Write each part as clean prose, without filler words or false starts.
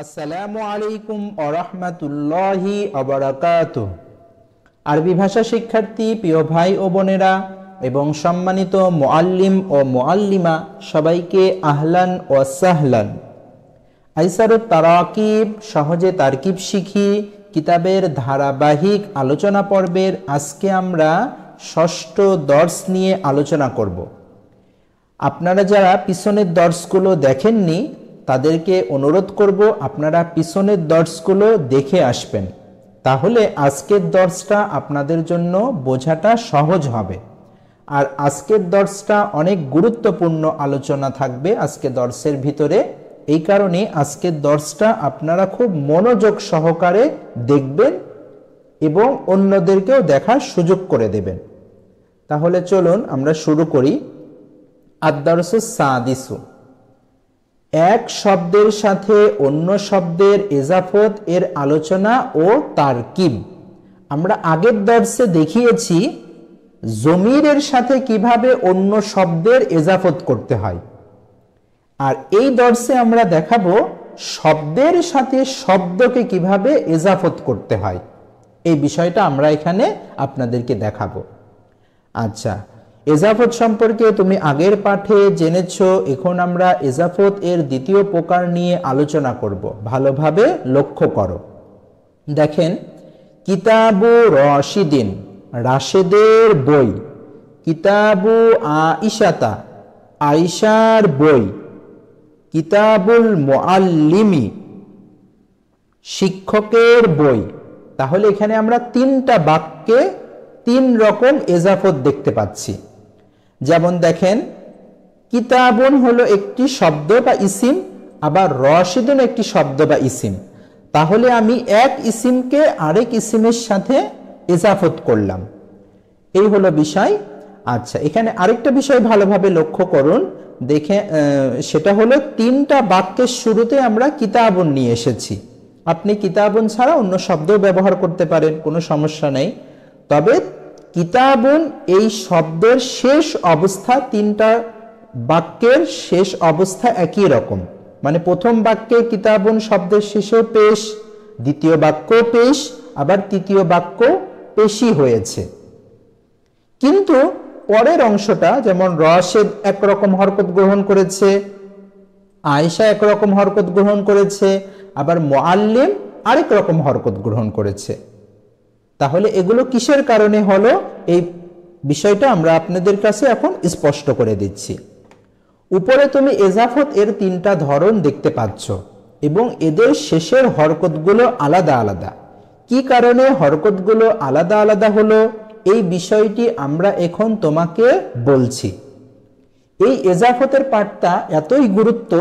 আসসালামু আলাইকুম ওয়া রাহমাতুল্লাহি ওয়া বারাকাতুহু। আরবি ভাষা শিক্ষার্থী প্রিয় ভাই ও বোনেরা এবং সম্মানিত মুআল্লিম ও মুআল্লিমা সবাইকে আহলান ওয়া সাহলান। আইসারুত তারাকিব সহজে তারকিব শিখি কিতাবের ধারাবাহিক আলোচনা পর্বের আজকে আমরা ষষ্ঠ দর্স নিয়ে আলোচনা করব। আপনারা যারা পিছনের দর্সগুলো দেখেননি তাদেরকে অনুরোধ করব আপনারা পিছনের দর্সগুলো দেখে আসবেন, তাহলে আজকের দর্সটা আপনাদের জন্য বোঝাটা সহজ হবে। আর আজকের দর্সটা অনেক গুরুত্বপূর্ণ আলোচনা থাকবে আজকের দর্সের ভিতরে, এই কারণে আজকের দর্সটা আপনারা খুব মনোযোগ সহকারে দেখবেন এবং অন্যদেরকেও দেখার সুযোগ করে দেবেন। তাহলে চলুন আমরা শুরু করি। আদ-দারসুস সাদিসু, এক শব্দের সাথে অন্য শব্দের ইজাফত এর আলোচনা ও তারকিব। আমরা আগের দর্সে দেখিয়েছি জমিরের সাথে কিভাবে অন্য শব্দের ইজাফত করতে হয়, আর এই দর্সে আমরা দেখাবো শব্দের সাথে শব্দকে কিভাবে ইজাফত করতে হয়। এই বিষয়টা আমরা এখানে আপনাদেরকে দেখাবো। আচ্ছা, ইজাফত সম্পর্কে তুমি আগের পাঠে জেনেছো, এখন আমরা ইজাফত এর দ্বিতীয় প্রকার নিয়ে আলোচনা করব। ভালোভাবে লক্ষ্য করো। দেখেন, কিতাবু রাশিদিন, রাশেদের বই। কিতাবু আইশাতা, আইশার বই। কিতাবুল মুআল্লিমি, শিক্ষকের বই। তাহলে এখানে আমরা তিনটা বাক্যে তিন রকম ইজাফত দেখতে পাচ্ছি। যেমন দেখেন, কিতাবুন হলো একটি শব্দ বা ইসিম, আবার রাশিদুন একটি শব্দ বা ইসিম। তাহলে আমি এক ইসিমকে আরেক ইসিমের সাথে ইজাফত করলাম, এই হলো বিষয়। আচ্ছা, এখানে আরেকটা বিষয় ভালোভাবে লক্ষ্য করুন, দেখে সেটা হলো তিনটা বাক্যের শুরুতে আমরা কিতাবুন নিয়ে এসেছি। আপনি কিতাবুন ছাড়া অন্য শব্দও ব্যবহার করতে পারেন, কোনো সমস্যা নেই। তবে কিতাবুন এই শব্দের শেষ অবস্থা, তিনটা বাক্যের শেষ অবস্থা একই রকম। মানে প্রথম বাক্যে কিতাবুন শব্দের শেষেও পেশ, দ্বিতীয় বাক্য পেশ, আবার তৃতীয় বাক্য পেশি হয়েছে। কিন্তু পরের অংশটা, যেমন রাশেদ একরকম হরকত গ্রহণ করেছে, আয়েশা একরকম হরকত গ্রহণ করেছে, আবার মুআল্লিম আরেক রকম হরকত গ্রহণ করেছে। তাহলে এগুলো কিসের কারণে হলো, এই বিষয়টা আমরা আপনাদের কাছে এখন স্পষ্ট করে দিচ্ছি। উপরে তুমি ইজাফত এর তিনটা ধরন দেখতে পাচ্ছ এবং এদের শেষের হরকতগুলো আলাদা আলাদা। কি কারণে হরকতগুলো আলাদা আলাদা হলো, এই বিষয়টি আমরা এখন তোমাকে বলছি। এই ইজাফতের পাঠটা এতই গুরুত্ব,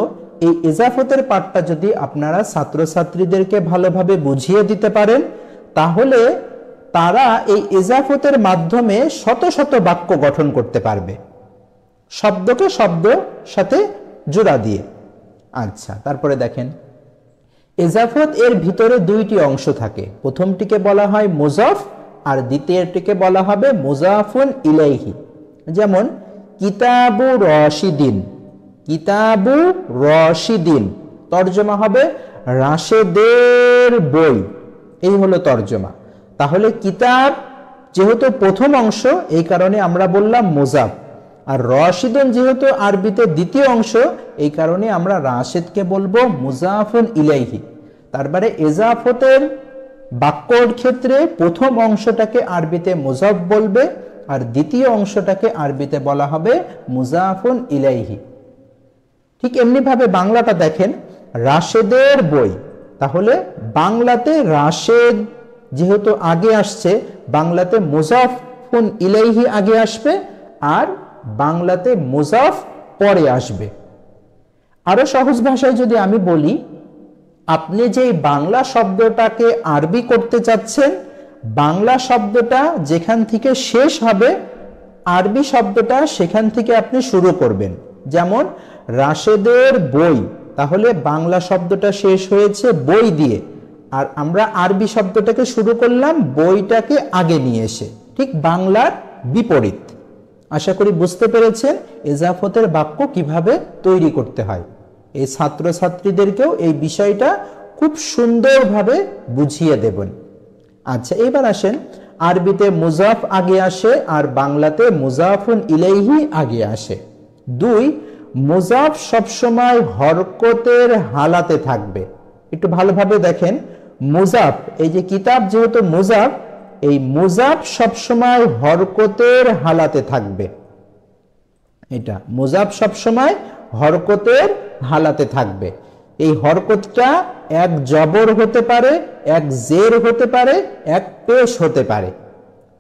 এই ইজাফতের পাঠটা যদি আপনারা ছাত্রছাত্রীদেরকে ভালোভাবে বুঝিয়ে দিতে পারেন, তাহলে তারা এই ইজাফতের মাধ্যমে শত শত বাক্য গঠন করতে পারবে, শব্দকে শব্দ সাথে জোড়া দিয়ে। আচ্ছা, তারপরে দেখেন, ইজাফত এর ভিতরে দুইটি অংশ থাকে। প্রথমটিকে বলা হয় মুজাফ আর দ্বিতীয়টিকে বলা হবে মুজাফুন ইলাইহি। যেমন কিতাবু রাশিদিন, কিতাবু রাশিদিন তর্জমা হবে রাশেদের বই, এই হলো তর্জমা। তাহলে কিতাব যেহেতু প্রথম অংশ, এই কারণে আমরা বললাম মুজাফ, আর রাশিদুন যেহেতু আরবিতে দ্বিতীয় অংশ, এই কারণে আমরা রাশেদকে বলবো মুজাফুন ইলাইহি। তারপরে ইজাফতের বাক্যর ক্ষেত্রে প্রথম অংশটাকে আরবিতে মুজাফ বলবে, আর দ্বিতীয় অংশটাকে আরবিতে বলা হবে মুজাফুন ইলাইহি। ঠিক এমনি ভাবে বাংলাটা দেখেন, রাশেদের বই। তাহলে বাংলাতে রাশেদ যেহেতু আগে আসছে, বাংলাতে মুজাফুন ইলাইহি আগে আসবে, আর বাংলাতে মুজাফ পরে আসবে। আরো সহজ ভাষায় যদি আমি বলি, আপনি যে বাংলা শব্দটাকে আরবি করতে চাচ্ছেন, বাংলা শব্দটা যেখান থেকে শেষ হবে, আরবি শব্দটা সেখান থেকে আপনি শুরু করবেন। যেমন রাশেদের বই, তাহলে বাংলা শব্দটা শেষ হয়েছে বই দিয়ে, আর আমরা আরবি শব্দটাকে শুরু করলাম বইটাকে আগে নিয়ে এসে, ঠিক বাংলার বিপরীত। আশা করি বুঝতে পেরেছেন ইজাফতের বাক্য কিভাবে তৈরি করতে হয়। এই ছাত্রছাত্রীদেরকেও এই বিষয়টা খুব সুন্দরভাবে বুঝিয়ে দেবেন। আচ্ছা, এবার আসেন, আরবিতে মুজাফ আগে আসে আর বাংলাতে মুজাফুন ইলাইহি আগে আসে। 2, মুজাফ সবসময় হরকতের হালাতে থাকবে। একটু ভালোভাবে দেখেন, মুজাফ, এই যে কিতাব যেহেতু মুজাফ, এই মুজাফ সবসময় হরকতের হালাতে থাকবে। এটা মুজাফ সবসময় হরকতের হালাতে থাকবে। এই হরকতটা এক জবর হতে পারে, এক জের হতে পারে, এক পেশ হতে পারে,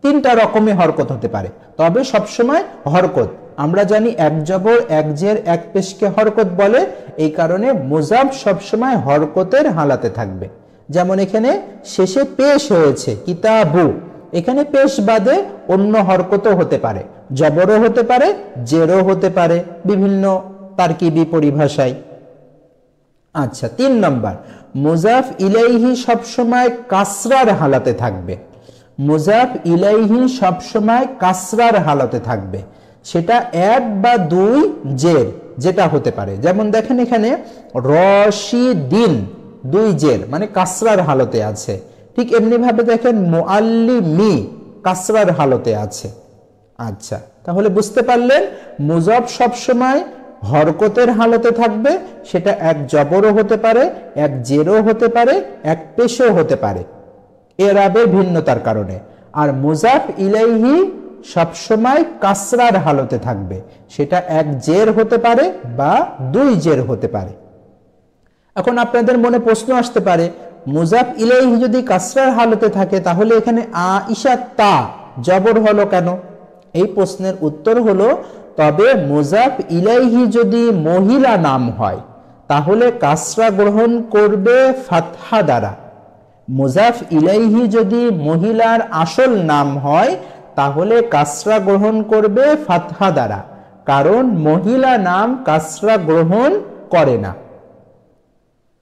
3টা রকমের হরকত হতে পারে, তবে সবসময় হরকত। আমরা জানি এক জবর, এক জের, এক পেশকে হরকত বলে, এই কারণে মুজাফ সবসময় হরকতের হালাতে থাকবে। যেমন এখানে শেষে পেশ হয়েছে কিতাবু, এখানে পেশ বাদে অন্য হরকতও হতে পারে, জবরও হতে পারে, জেরও হতে পারে, বিভিন্ন তারকিবি পরিভাষায়। আচ্ছা, 3 নম্বর, মুজাফ ইলাইহি সবসময় কাসরার হালাতে থাকবে। মুজাফ ইলাইহি সবসময় কাসরার হালাতে থাকবে, সেটা 1 বা 2 জের যেটা হতে পারে। যেমন দেখেন এখানে রশিদিন, 2 জের মানে কাসরার হালতে আছে। ঠিক এমনি ভাবে দেখেন মুআল্লিমি কাসরার হালতে আছে। আচ্ছা, তাহলে বুঝতে পারলেন মুজাফ সবসময় হরকতের হালতে থাকবে, সেটা এক জবরও হতে পারে, এক জেরও হতে পারে, এক পেশও হতে পারে, এরাবের ভিন্নতার কারণে। আর মুজাফ ইলাইহি সবসময় কাসরার হালতে থাকবে, সেটা এক জের হতে পারে বা 2 জের হতে পারে। এখন আপনাদের মনে প্রশ্ন আসতে পারে, মুজাফ ইলাইহি যদি কাসরার হালতে থাকে তাহলে এখানে আয়েশা তা জবর হলো কেন? এই প্রশ্নের উত্তর হলো, তবে মুজাফ ইলাইহি যদি মহিলা নাম হয় তাহলে কাসরা গ্রহণ করবে ফাতহা দ্বারা। মুজাফ ইলাইহি যদি মহিলার আসল নাম হয় তাহলে কাসরা গ্রহণ করবে ফাতহা দ্বারা, কারণ মহিলা নাম কাসরা গ্রহণ করে না,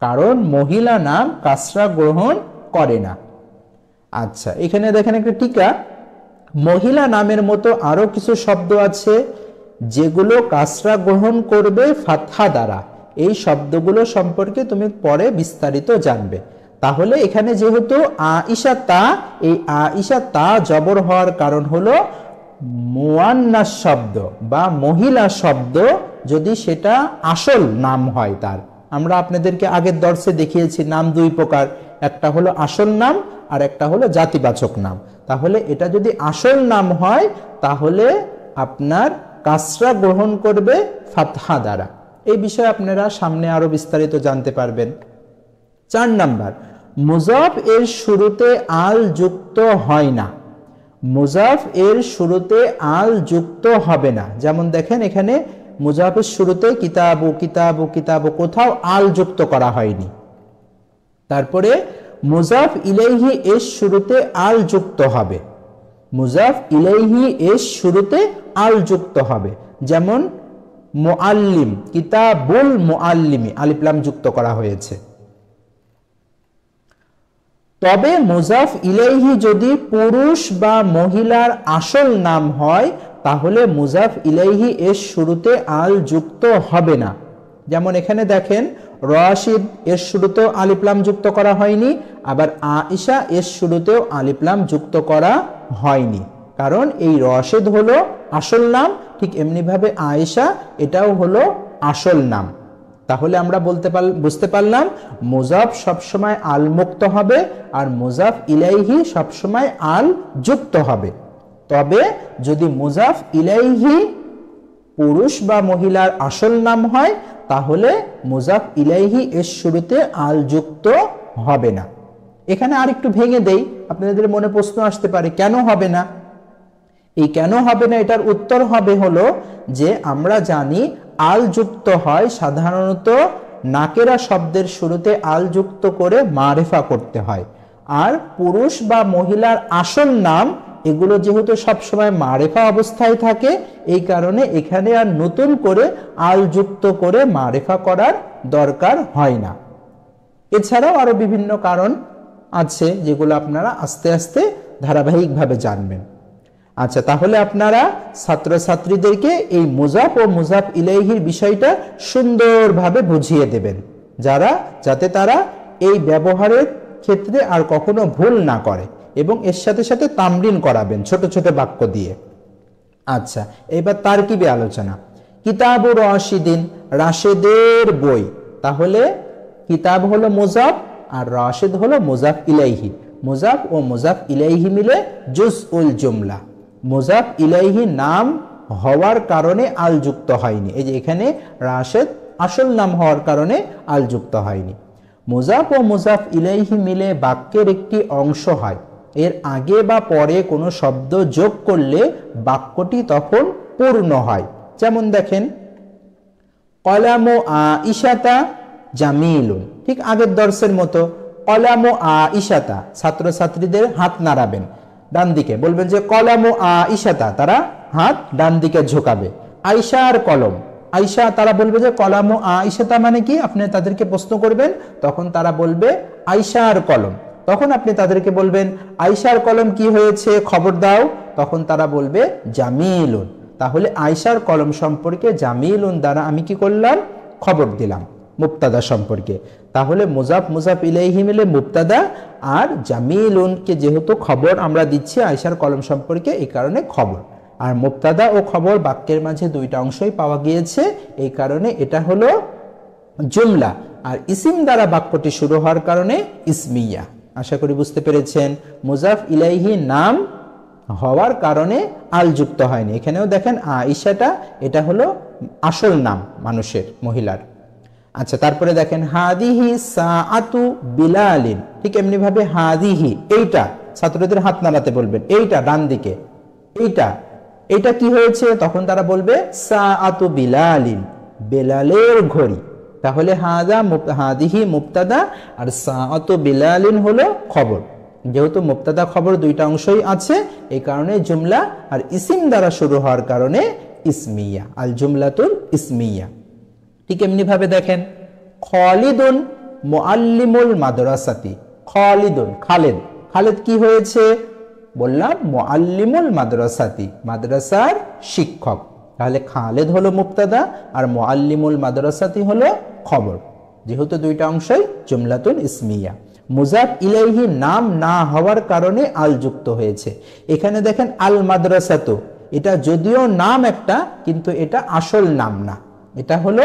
কারণ মহিলা নাম কাসরা গ্রহণ করে না। আচ্ছা, এখানে দেখেন একটা টিকা, মহিলা নামের মতো আরো কিছু শব্দ আছে যেগুলো কাসরা গ্রহণ করবে ফাতহা দ্বারা। এই শব্দগুলো সম্পর্কে তুমি পরে বিস্তারিত জানবে। তাহলে এখানে যেহেতু আয়েশা তা, এই আয়েশা তা জবর হওয়ার কারণ হলো মুয়ান্নাস শব্দ বা মহিলা শব্দ যদি সেটা আসল নাম হয় তার। আমরা আপনাদেরকে আগের দর্শে দেখিয়েছি নাম 2 প্রকার, একটা হলো আসল নাম আর একটা হলো জাতিবাচক নাম। তাহলে এটা যদি আসল নাম হয় তাহলে আপনার কাসরা গ্রহণ করবে ফাতহা দ্বারা। এই বিষয়ে আপনারা সামনে আরো বিস্তারিত জানতে পারবেন। 4 নাম্বার, মুজাফ এর শুরুতে আল যুক্ত হয় না। মুজাফ এর শুরুতে আল যুক্ত হবে না। যেমন দেখেন এখানে মুজাফের শুরুতে কিতাবু কিতাবু কিতাবু, কোথাও আল যুক্ত করা হয়নি। তারপরে মুজাফ ইলাইহি এর শুরুতে আল যুক্ত হবে, মুজাফ ইলাইহি এর শুরুতে আল যুক্ত হবে। যেমন মুআল্লিম, কিতাবুল মুআল্লিমি আলিফ লাম যুক্ত করা হয়েছে। তবে মুজাফ ইলাইহি যদি পুরুষ বা মহিলার আসল নাম হয় তাহলে মুজাফ ইলাইহি এর শুরুতে আল যুক্ত হবে না। যেমন এখানে দেখেন রাশিদ এর শুরুতেও আলিফ লাম যুক্ত করা হয়নি, আবার আয়েশা এর শুরুতেও আলিফ লাম যুক্ত করা হয়নি, কারণ এই রাশিদ হলো আসল নাম, ঠিক এমনি ভাবে আয়েশা এটাও হলো আসল নাম। তাহলে আমরা বুঝতে পারলাম মুজাফ সবসময় আল মুক্ত হবে আর মুজাফ ইলাইহি সবসময় আল যুক্ত হবে। তবে যদি মুজাফ ইলাইহি পুরুষ বা মহিলার আসল নাম হয় তাহলে মুজাফ ইলাইহি এর শুরুতে আল যুক্ত হবে না। এখানে আর একটু ভেঙে দেই, আপনাদের মনে প্রশ্ন আসতে পারে কেন হবে না। এই কেন হবে না এটার উত্তর হবে হলো যে আমরা জানি আল যুক্ত হয় সাধারণত নাকেরা শব্দের শুরুতে আল যুক্ত করে মারিফা করতে হয়, আর পুরুষ বা মহিলার আসল নাম এগুলো যেহেতু সবসময় মারিফা অবস্থায় থাকে এই কারণে এখানে আর নতুন করে আল যুক্ত করে মারিফা করার দরকার হয় না। এছাড়াও আরো বিভিন্ন কারণ আছে যেগুলো আপনারা আস্তে আস্তে ধারাবাহিকভাবে জানবেন। আচ্ছা, তাহলে আপনারা ছাত্রছাত্রীদেরকে এই মুজাফ ও মুজাফ ইলাইহির বিষয়টা সুন্দরভাবে বুঝিয়ে দেবেন যাতে তারা এই ব্যবহারের ক্ষেত্রে আর কখনো ভুল না করে এবং এর সাথে সাথে তামরিন করাবেন ছোট ছোট বাক্য দিয়ে। আচ্ছা, এবার তারকিবে আলোচনা। কিতাবুর রাশিদিন, রাশেদের বই। তাহলে কিতাব হলো মুজাফ আর রাশিদ হলো মুজাফ ইলাইহি। মুজাফ ও মুজাফ ইলাইহি মিলে জুজউল জুমলা। মুজাফ ইলাইহি নাম হওয়ার কারণে আল যুক্ত হয়নি। এই যে এখানে রাশেদ আসল নাম হওয়ার কারণে আল যুক্ত হয়নি। মুজাফ ও মুজাফ ইলাইহি মিলে বাক্যের একটি অংশ হয়। এর আগে বা পরে কোনো শব্দ যোগ করলে বাক্যটি তখন পূর্ণ হয়। যেমন দেখেন, কলামু আইশাতা জামিলুন, ঠিক আগের দর্শের মতো। কলামু আইশাতা, ছাত্রছাত্রীদের হাত নাড়াবেন ডান দিকে, বলবেন যে কলামু আইশাতা, তারা হাত ডান দিকে ঝোঁকাবে। আইশার কলম, আইশা, তারা বলবে যে কলামু আইশাতা মানে কি, আপনি তাদেরকে প্রশ্ন করবেন, তখন তারা বলবে আইশার কলম। তখন আপনি তাদেরকে বলবেন আইশার কলম কি হয়েছে, খবর দাও। তখন তারা বলবে জামিলুন। তাহলে আইশার কলম সম্পর্কে জামিলুন দ্বারা আমি কি করলাম, খবর দিলাম মুবতাদা সম্পর্কে। তাহলে মুজাফ মুজাফ ইলাইহি মিলে মুবতাদা, আর জামিলুনকে যেহেতু খবর আমরা দিচ্ছি আইশার কলম সম্পর্কে, এই কারণে খবর। আর মুবতাদা ও খবর বাক্যের মাঝে দুইটা অংশই পাওয়া গিয়েছে, এই কারণে এটা হলো জুমলা। আর ইসিম দ্বারা বাক্যটি শুরু হওয়ার কারণে ইসমিয়া। আশা করি বুঝতে পেরেছেন। মুজাফ ইলাইহি নাম হওয়ার কারণে আল যুক্ত হয়নি। এখানেও দেখেন আয়েশাটা, এটা হলো আসল নাম মানুষের, মহিলার। আচ্ছা, তারপরে দেখেন হাদিহি সাআতু বিলালিন, ঠিক এমনি ভাবে হাদিহি, এইটা, ছাত্রদের হাত নাড়াতে বলবেন, এইটা ডান দিকে, এইটা, এইটা কি হয়েছে, তখন তারা বলবে সাআতু বিলালিন, বেলালের ঘড়ি। তাহলে হাদিহি মুবতাদা আর সাআতু বিলালিন হলো খবর। যেহেতু মুবতাদা খবর দুইটা অংশই আছে, এই কারণে জুমলা, আর ইসিম দ্বারা শুরু হওয়ার কারণে ইসমিয়া, আল জুমলাতুল ইসমিয়া। ঠিক এমনি ভাবে দেখেন, খালিদুন মুআল্লিমুল মাদ্রাসাতি। খালিদুন, খালেদ, খালেদ কি হয়েছে, বললাম মুআল্লিমুল মাদ্রাসাতি, মাদ্রাসার শিক্ষক। তাহলে খালেদ হলো মুবতাদা আর মুআল্লিমুল মাদ্রাসাতি হলো খবর। যেহেতু দুইটা অংশই জুমলাতুল ইসমিয়া। মুজাফ ইলাইহি নাম না হওয়ার কারণে আল যুক্ত হয়েছে। এখানে দেখেন আল মাদ্রাসাতু, এটা যদিও নাম একটা, কিন্তু এটা আসল নাম না, এটা হলো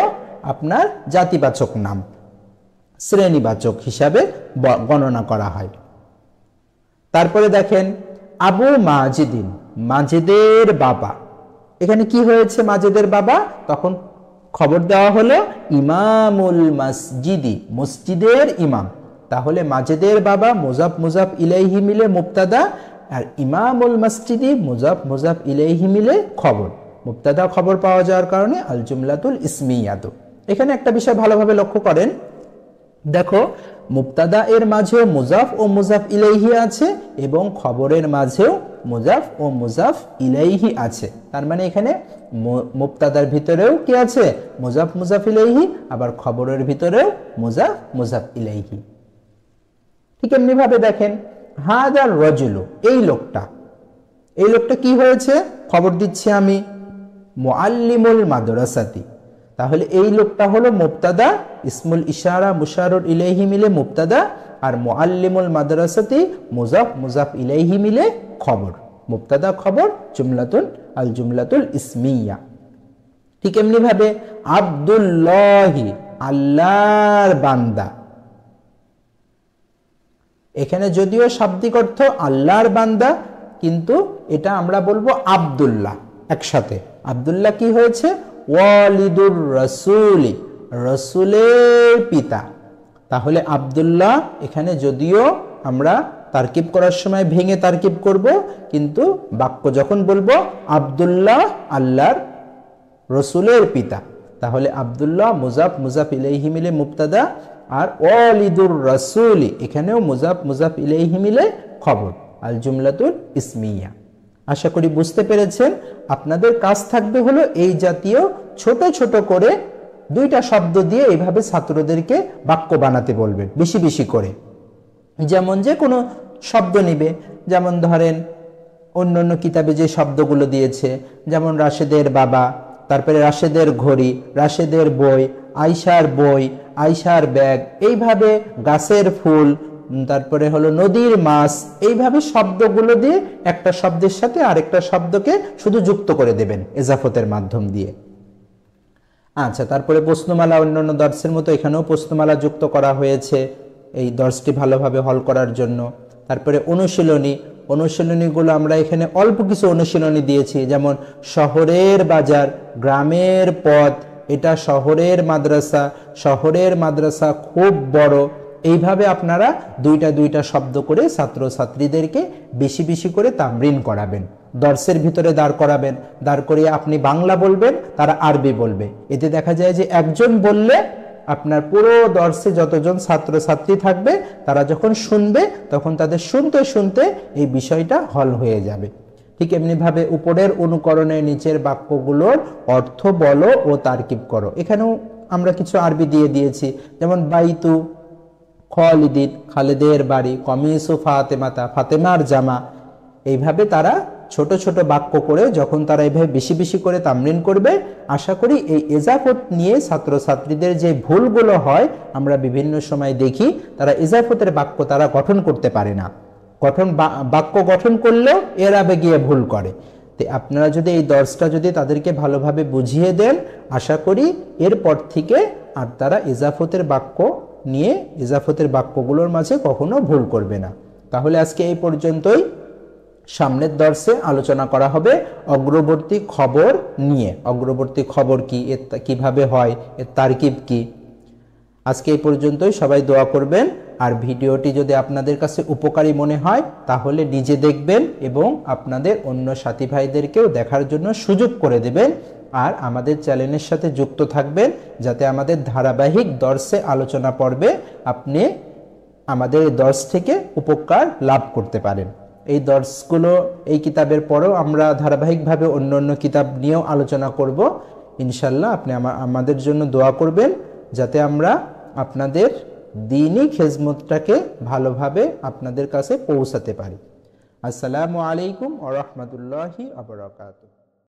আপনার জাতিবাচক নাম, শ্রেণীবাচক হিসাবে গণনা করা হয়। তারপরে দেখেন আবু মাজিদিন, মাজিদের বাবা। এখানে কি হয়েছে, মাজিদের বাবা, তখন খবর দেওয়া হলো ইমামুল মসজিদি, মসজিদের ইমাম। তাহলে মাজিদের বাবা মুজাফ মুজাফ ইলাইহি মিলে মুবতাদা, আর ইমামুল মসজিদি মুজাফ মুজাফ ইলাইহি মিলে খবর। মুবতাদা খবর পাওয়া যাওয়ার কারণে আল জুমলাতুল ইসমিয়াতু। এখানে একটা বিষয় ভালোভাবে লক্ষ্য করেন, দেখো মুবতাদা এর মাঝেও মুজাফ ও মুজাফ ইলাইহি আছে এবং খবরের মাঝেও মুজাফ ও মুজাফ ইলাইহি আছে। তার মানে এখানে মুবতাদার ভিতরেও কি আছে, মুজাফ মুজাফ ইলাইহি, আবার খবরের ভিতরেও মুজাফ মুজাফ ইলাইহি। ঠিক এমনি ভাবে দেখেন হাদার রাজুলু, এই লোকটা, এই লোকটা কি হয়েছে, খবর দিচ্ছি আমি মুআল্লিমুল মাদ্রাসাতি। তাহলে এই লোকটা হলো মুবতাদা, ইসমুল ইশারা মুশারুর ইলাইহি মিলে মুবতাদা, আর মুআল্লিমুল মাদ্রাসাতি মুজাফ মুজাফ ইলাইহি মিলে খবর। মুবতাদা খবর জুমলাতুন আল জুমলাতুল ইসমিয়া। ঠিক এমনি ভাবে আব্দুল্লাহি, আল্লাহর বান্দা। এখানে যদিও শাব্দিক অর্থ আল্লাহর বান্দা, কিন্তু এটা আমরা বলবো আব্দুল্লাহ একসাথে। আব্দুল্লাহ কি হয়েছে, ওয়ালিদুর রাসূলি, রাসূলের পিতা। তাহলে আব্দুল্লাহ এখানে যদিও আমরা তারকিব করার সময় ভেঙে তারকিব করব, কিন্তু বাক্য যখন বলবো আব্দুল্লাহ আল্লাহর রাসূলের পিতা, তাহলে আব্দুল্লাহ মুজাফ মুজাফ ইলাইহি মিলে মুবতাদা, আর ওয়ালিদুর রাসূলি এখানেও মুজাফ মুজাফ ইলাইহি মিলে খবর, আল জুমলাতুল ইসমিয়া। আশা করি বুঝতে পেরেছেন। আপনাদের কাজ থাকবে হলো এই জাতীয় ছোট ছোট করে দুইটা শব্দ দিয়ে এইভাবে ছাত্রদেরকে বাক্য বানাতে বলবেন বেশি বেশি করে। যেমন যে কোনো শব্দ নিবে, যেমন ধরেন অন্য অন্য কিতাবে যে শব্দগুলো দিয়েছে, যেমন রাশেদের বাবা, তারপরে রাশেদের ঘড়ি, রাশেদের বই, আয়শার বই, আয়শার ব্যাগ, এইভাবে গাছের ফুল, তারপরে হলো নদীর মাছ, এইভাবে শব্দগুলো দিয়ে একটা শব্দের সাথে আরেকটা শব্দকে শুধু যুক্ত করে দেবেন এজাফতের মাধ্যম দিয়ে। আচ্ছা, তারপরে প্রশ্নমালা, অন্যান্য দর্সের মতো এখানেও প্রশ্নমালা যুক্ত করা হয়েছে এই দর্সটি ভালোভাবে হল করার জন্য। তারপরে অনুশীলনীগুলো আমরা এখানে অল্প কিছু অনুশীলনী দিয়েছি, যেমন শহরের বাজার, গ্রামের পথ, এটা শহরের মাদ্রাসা খুব বড়। এইভাবে আপনারা দুইটা শব্দ করে ছাত্রছাত্রীদেরকে বেশি বেশি করে তামরিন করাবেন, দর্সের ভিতরে দাঁড় করাবেন। দাঁড় করিয়ে আপনি বাংলা বলবেন, তারা আরবি বলবে। এতে দেখা যায় যে একজন বললে আপনার পুরো দর্সে যতজন ছাত্রছাত্রী থাকবে তারা যখন শুনবে তখন তাদের শুনতে শুনতে এই বিষয়টা হল হয়ে যাবে। ঠিক এমনিভাবে উপরের অনুকরণে নিচের বাক্যগুলোর অর্থ বলো ও তারকিব করো। এখানেও আমরা কিছু আরবি দিয়ে দিয়েছি, যেমন বাইতু খালিদিন, খালেদের বাড়ি, কমিসু ফাতেমাতা, ফাতেমার জামা। এইভাবে তারা ছোট ছোট বাক্য করে যখন তারা এইভাবে বেশি বেশি করে তামরিন করবে, আশা করি এই এজাফত নিয়ে ছাত্রছাত্রীদের যে ভুলগুলো হয় আমরা বিভিন্ন সময় দেখি, তারা এজাফতের বাক্য তারা গঠন করতে পারে না, বাক্য গঠন করলেও এর আগে গিয়ে ভুল করে। তো আপনারা যদি এই দর্সটা যদি তাদেরকে ভালোভাবে বুঝিয়ে দেন, আশা করি এরপর থেকে আর তারা এজাফতের বাক্য নিয়ে এজাফতের বাক্যগুলোর মাঝে কখনো ভুল করবে না। তাহলে আজকে এই পর্যন্তই। সামনের দর্সে আলোচনা করা হবে অগ্রবর্তী খবর নিয়ে। অগ্রবর্তী খবর কি, এর কিভাবে হয়, এর তারকিব কি। আজকে এই পর্যন্তই। সবাই দোয়া করবেন। আর ভিডিওটি যদি আপনাদের কাছে উপকারী মনে হয় তাহলে নিজে দেখবেন এবং আপনাদের অন্য সাথী ভাইদেরকেও দেখার জন্য সুযোগ করে দেবেন। আর আমাদের চ্যানেলের সাথে যুক্ত থাকবেন যাতে আমাদের ধারাবাহিক দর্সে আলোচনা পর্বে আপনি আমাদের দর্স থেকে উপকার লাভ করতে পারেন। এই দর্সগুলো, এই কিতাবের পরেও আমরা ধারাবাহিকভাবে অন্য অন্য কিতাব নিয়েও আলোচনা করব ইনশাল্লাহ। আপনি আমাদের জন্য দোয়া করবেন যাতে আমরা আপনাদের দ্বীনি খেজমতটাকে ভালোভাবে আপনাদের কাছে পৌঁছাতে পারি। আসসালামু আলাইকুম ওয়া রাহমাতুল্লাহি ওয়া বারাকাতুহু।